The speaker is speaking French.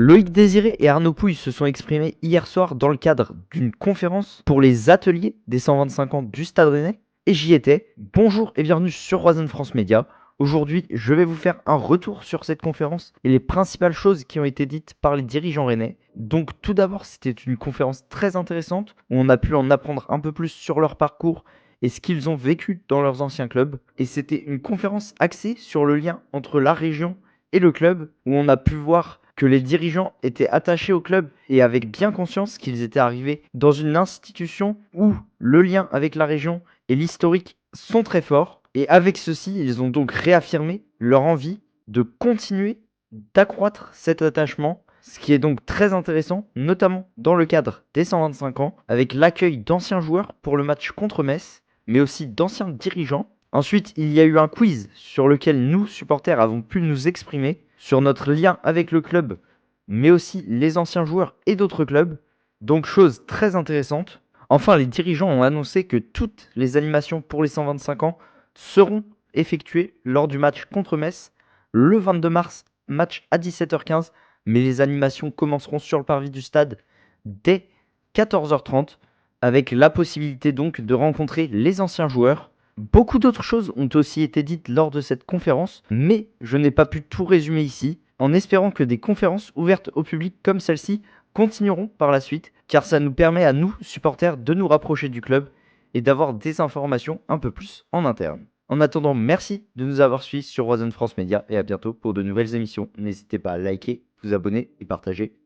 Loïc Désiré et Arnaud Pouille se sont exprimés hier soir dans le cadre d'une conférence pour les ateliers des 125 ans du Stade Rennais et j'y étais. Bonjour et bienvenue sur Roison France Média. Aujourd'hui, je vais vous faire un retour sur cette conférence et les principales choses qui ont été dites par les dirigeants rennais. Donc tout d'abord, c'était une conférence très intéressante où on a pu en apprendre un peu plus sur leur parcours et ce qu'ils ont vécu dans leurs anciens clubs. Et c'était une conférence axée sur le lien entre la région et le club où on a pu voir que les dirigeants étaient attachés au club et avaient bien conscience qu'ils étaient arrivés dans une institution où le lien avec la région et l'historique sont très forts. Et avec ceci, ils ont donc réaffirmé leur envie de continuer d'accroître cet attachement, ce qui est donc très intéressant, notamment dans le cadre des 125 ans, avec l'accueil d'anciens joueurs pour le match contre Metz, mais aussi d'anciens dirigeants. Ensuite, il y a eu un quiz sur lequel nous, supporters, avons pu nous exprimer sur notre lien avec le club, mais aussi les anciens joueurs et d'autres clubs. Donc chose très intéressante. Enfin, les dirigeants ont annoncé que toutes les animations pour les 125 ans seront effectuées lors du match contre Metz le 22 mars, match à 17h15, mais les animations commenceront sur le parvis du stade dès 14h30, avec la possibilité donc de rencontrer les anciens joueurs. Beaucoup d'autres choses ont aussi été dites lors de cette conférence, mais je n'ai pas pu tout résumer ici, en espérant que des conférences ouvertes au public comme celle-ci continueront par la suite, car ça nous permet à nous, supporters, de nous rapprocher du club et d'avoir des informations un peu plus en interne. En attendant, merci de nous avoir suivis sur Roison France Media et à bientôt pour de nouvelles émissions. N'hésitez pas à liker, vous abonner et partager.